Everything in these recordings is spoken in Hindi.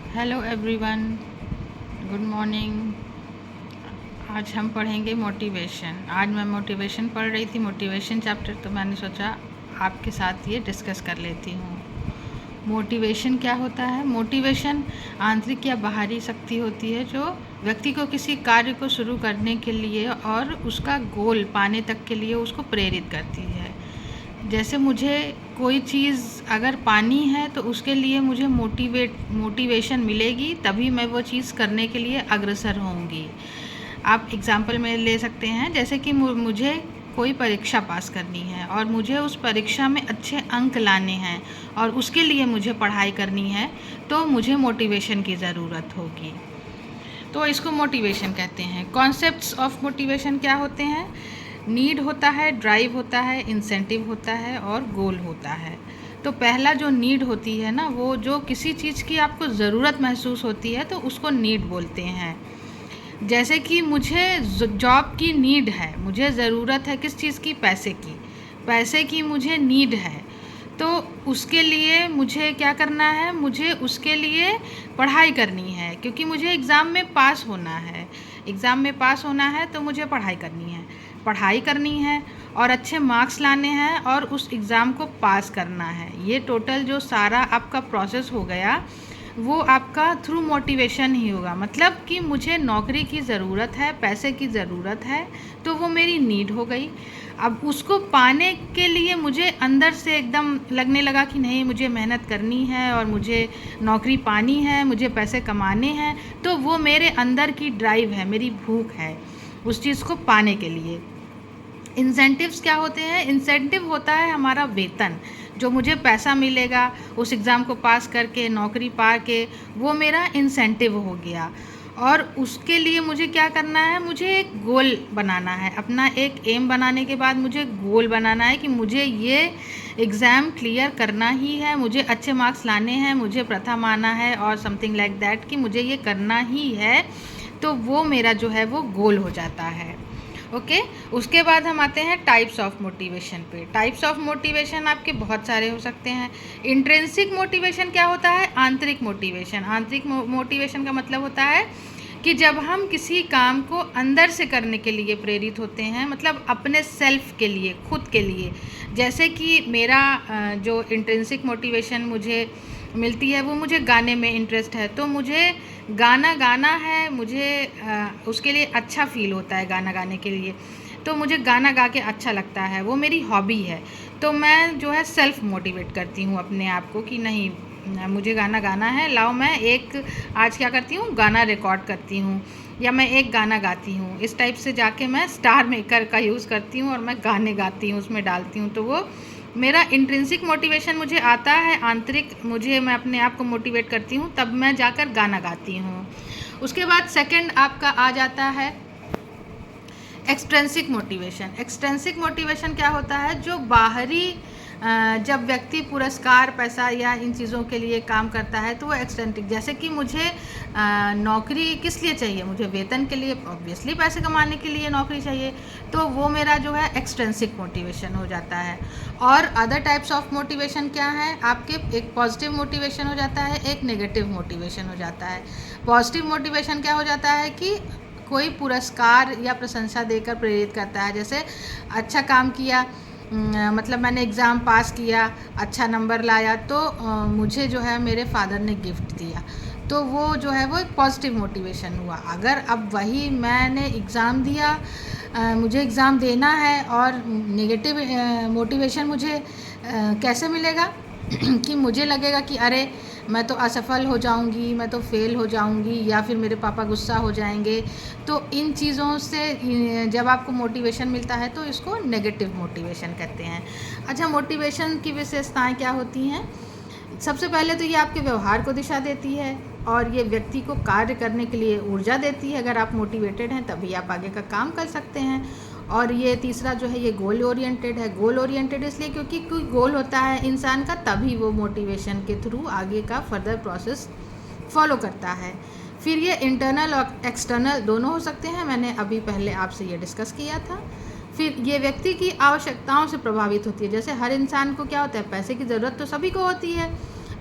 Hello everyone, good morning. आज हम पढ़ेंगे मोटिवेशन। आज मैं मोटिवेशन पढ़ रही थी, मोटिवेशन चैप्टर, तो मैंने सोचा आपके साथ ये डिस्कस कर लेती हूँ। मोटिवेशन क्या होता है? मोटिवेशन आंतरिक या बाहरी शक्ति होती है जो व्यक्ति को किसी कार्य को शुरू करने के लिए और उसका गोल पाने तक के लिए उसको प्रेरित करती है। जैसे मुझे कोई चीज़ अगर पानी है तो उसके लिए मुझे मोटिवेशन मिलेगी, तभी मैं वो चीज़ करने के लिए अग्रसर होंगी। आप एग्ज़ाम्पल में ले सकते हैं, जैसे कि मुझे कोई परीक्षा पास करनी है और मुझे उस परीक्षा में अच्छे अंक लाने हैं और उसके लिए मुझे पढ़ाई करनी है, तो मुझे मोटिवेशन की ज़रूरत होगी। तो इसको मोटिवेशन कहते हैं। कॉन्सेप्ट्स ऑफ मोटिवेशन क्या होते हैं? नीड होता है, ड्राइव होता है, इंसेंटिव होता है और गोल होता है। तो पहला जो नीड होती है ना, वो जो किसी चीज़ की आपको ज़रूरत महसूस होती है तो उसको नीड बोलते हैं। जैसे कि मुझे जॉब की नीड है, मुझे ज़रूरत है किस चीज़ की? पैसे की मुझे नीड है। तो उसके लिए मुझे क्या करना है? मुझे उसके लिए पढ़ाई करनी है, क्योंकि मुझे एग्ज़ाम में पास होना है। एग्ज़ाम में पास होना है तो मुझे पढ़ाई करनी है और अच्छे मार्क्स लाने हैं और उस एग्ज़ाम को पास करना है। ये टोटल जो सारा आपका प्रोसेस हो गया, वो आपका थ्रू मोटिवेशन ही होगा। मतलब कि मुझे नौकरी की ज़रूरत है, पैसे की ज़रूरत है, तो वो मेरी नीड हो गई। अब उसको पाने के लिए मुझे अंदर से एकदम लगने लगा कि नहीं, मुझे मेहनत करनी है और मुझे नौकरी पानी है, मुझे पैसे कमाने हैं, तो वो मेरे अंदर की ड्राइव है, मेरी भूख है उस चीज़ को पाने के लिए। इंसेंटिव्स क्या होते हैं? इंसेंटिव होता है हमारा वेतन, जो मुझे पैसा मिलेगा उस एग्ज़ाम को पास करके, नौकरी पा के, वो मेरा इंसेंटिव हो गया। और उसके लिए मुझे क्या करना है? मुझे एक गोल बनाना है। अपना एक एम बनाने के बाद मुझे गोल बनाना है कि मुझे ये एग्ज़ाम क्लियर करना ही है, मुझे अच्छे मार्क्स लाने हैं, मुझे प्रथम आना है और समथिंग लाइक दैट, कि मुझे ये करना ही है। तो वो मेरा जो है वो गोल हो जाता है। ओके। उसके बाद हम आते हैं टाइप्स ऑफ मोटिवेशन पे। टाइप्स ऑफ मोटिवेशन आपके बहुत सारे हो सकते हैं। इंट्रिंसिक मोटिवेशन क्या होता है? आंतरिक मोटिवेशन। आंतरिक मोटिवेशन का मतलब होता है कि जब हम किसी काम को अंदर से करने के लिए प्रेरित होते हैं, मतलब अपने सेल्फ के लिए, खुद के लिए। जैसे कि मेरा जो इंट्रिंसिक मोटिवेशन मुझे मिलती है, वो मुझे गाने में इंटरेस्ट है, तो मुझे गाना गाना है, मुझे उसके लिए अच्छा फ़ील होता है गाना गाने के लिए, तो मुझे गाना गा के अच्छा लगता है, वो मेरी हॉबी है। तो मैं जो है सेल्फ़ मोटिवेट करती हूँ अपने आप को कि नहीं, मुझे गाना गाना है, लाओ मैं एक आज क्या करती हूँ, गाना रिकॉर्ड करती हूँ या मैं एक गाना गाती हूँ। इस टाइप से जाके मैं स्टार मेकर का यूज़ करती हूँ और मैं गाने गाती हूँ, उसमें डालती हूँ। तो वो मेरा इंट्रिंसिक मोटिवेशन मुझे आता है, आंतरिक मैं अपने आप को मोटिवेट करती हूँ, तब मैं जाकर गाना गाती हूँ। उसके बाद सेकंड आपका आ जाता है एक्सट्रिंसिक मोटिवेशन। एक्सट्रिंसिक मोटिवेशन क्या होता है? जो बाहरी जब व्यक्ति पुरस्कार, पैसा या इन चीज़ों के लिए काम करता है तो वो एक्सट्रिंसिक। जैसे कि मुझे नौकरी किस लिए चाहिए? मुझे वेतन के लिए, ऑब्वियसली पैसे कमाने के लिए नौकरी चाहिए, तो वो मेरा जो है एक्सट्रिंसिक मोटिवेशन हो जाता है। और अदर टाइप्स ऑफ मोटिवेशन क्या है आपके? एक पॉजिटिव मोटिवेशन हो जाता है, एक नेगेटिव मोटिवेशन हो जाता है। पॉजिटिव मोटिवेशन क्या हो जाता है कि कोई पुरस्कार या प्रशंसा देकर प्रेरित करता है। जैसे अच्छा काम किया, मतलब मैंने एग्ज़ाम पास किया, अच्छा नंबर लाया, तो मुझे जो है मेरे फादर ने गिफ्ट दिया, तो वो जो है वो एक पॉजिटिव मोटिवेशन हुआ। अगर अब वही मैंने एग्ज़ाम दिया, मुझे एग्ज़ाम देना है और नेगेटिव मोटिवेशन मुझे कैसे मिलेगा? कि मुझे लगेगा कि अरे मैं तो असफल हो जाऊंगी, मैं तो फेल हो जाऊंगी, या फिर मेरे पापा गुस्सा हो जाएंगे। तो इन चीज़ों से जब आपको मोटिवेशन मिलता है तो इसको नेगेटिव मोटिवेशन कहते हैं। अच्छा, मोटिवेशन की विशेषताएं क्या होती हैं? सबसे पहले तो ये आपके व्यवहार को दिशा देती है और ये व्यक्ति को कार्य करने के लिए ऊर्जा देती है। अगर आप मोटिवेटेड हैं तभी आप आगे का काम कर सकते हैं। और ये तीसरा जो है ये गोल ओरिएंटेड है। गोल ओरिएंटेड इसलिए क्योंकि कोई गोल होता है इंसान का, तभी वो मोटिवेशन के थ्रू आगे का फर्दर प्रोसेस फॉलो करता है। फिर ये इंटरनल और एक्सटर्नल दोनों हो सकते हैं, मैंने अभी पहले आपसे ये डिस्कस किया था। फिर ये व्यक्ति की आवश्यकताओं से प्रभावित होती है। जैसे हर इंसान को क्या होता है, पैसे की ज़रूरत तो सभी को होती है,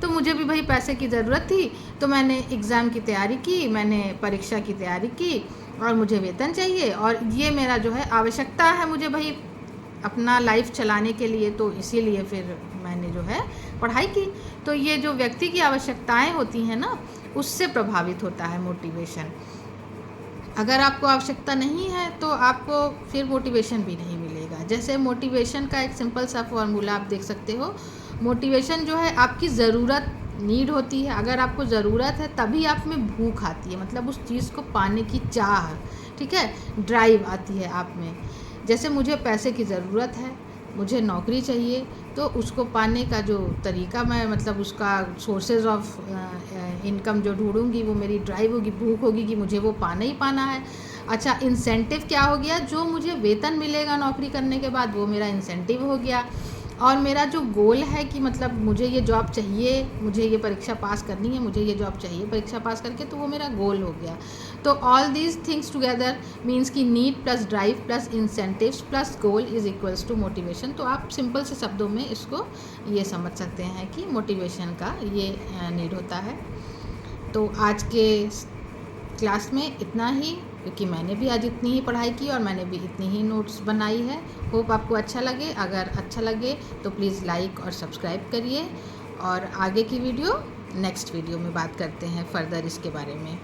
तो मुझे भी भाई पैसे की ज़रूरत थी, तो मैंने एग्ज़ाम की तैयारी की, मैंने परीक्षा की तैयारी की और मुझे वेतन चाहिए और ये मेरा जो है आवश्यकता है मुझे भाई अपना लाइफ चलाने के लिए, तो इसीलिए फिर मैंने जो है पढ़ाई की। तो ये जो व्यक्ति की आवश्यकताएं होती हैं ना, उससे प्रभावित होता है मोटिवेशन। अगर आपको आवश्यकता नहीं है तो आपको फिर मोटिवेशन भी नहीं मिलेगा। जैसे मोटिवेशन का एक सिंपल सा फॉर्मूला आप देख सकते हो, मोटिवेशन जो है आपकी ज़रूरत, नीड होती है। अगर आपको ज़रूरत है तभी आप में भूख आती है, मतलब उस चीज़ को पाने की चाह, ठीक है, ड्राइव आती है आप में। जैसे मुझे पैसे की ज़रूरत है, मुझे नौकरी चाहिए, तो उसको पाने का जो तरीका मैं, मतलब उसका सोर्सेज ऑफ इनकम जो ढूंढूंगी, वो मेरी ड्राइव होगी, भूख होगी कि मुझे वो पाना ही पाना है। अच्छा, इंसेंटिव क्या हो गया, जो मुझे वेतन मिलेगा नौकरी करने के बाद, वो मेरा इंसेंटिव हो गया। और मेरा जो गोल है कि मतलब मुझे ये जॉब चाहिए, मुझे ये परीक्षा पास करनी है, मुझे ये जॉब चाहिए परीक्षा पास करके, तो वो मेरा गोल हो गया। तो all these things together means कि need plus drive plus incentives plus goal is equals to motivation. तो आप सिंपल से शब्दों में इसको ये समझ सकते हैं कि मोटिवेशन का ये नीड होता है। तो आज के क्लास में इतना ही, क्योंकि मैंने भी आज इतनी ही पढ़ाई की और मैंने भी इतनी ही नोट्स बनाई है। होप आपको अच्छा लगे। अगर अच्छा लगे तो प्लीज़ लाइक और सब्सक्राइब करिए, और आगे की वीडियो नेक्स्ट वीडियो में बात करते हैं फर्दर इसके बारे में।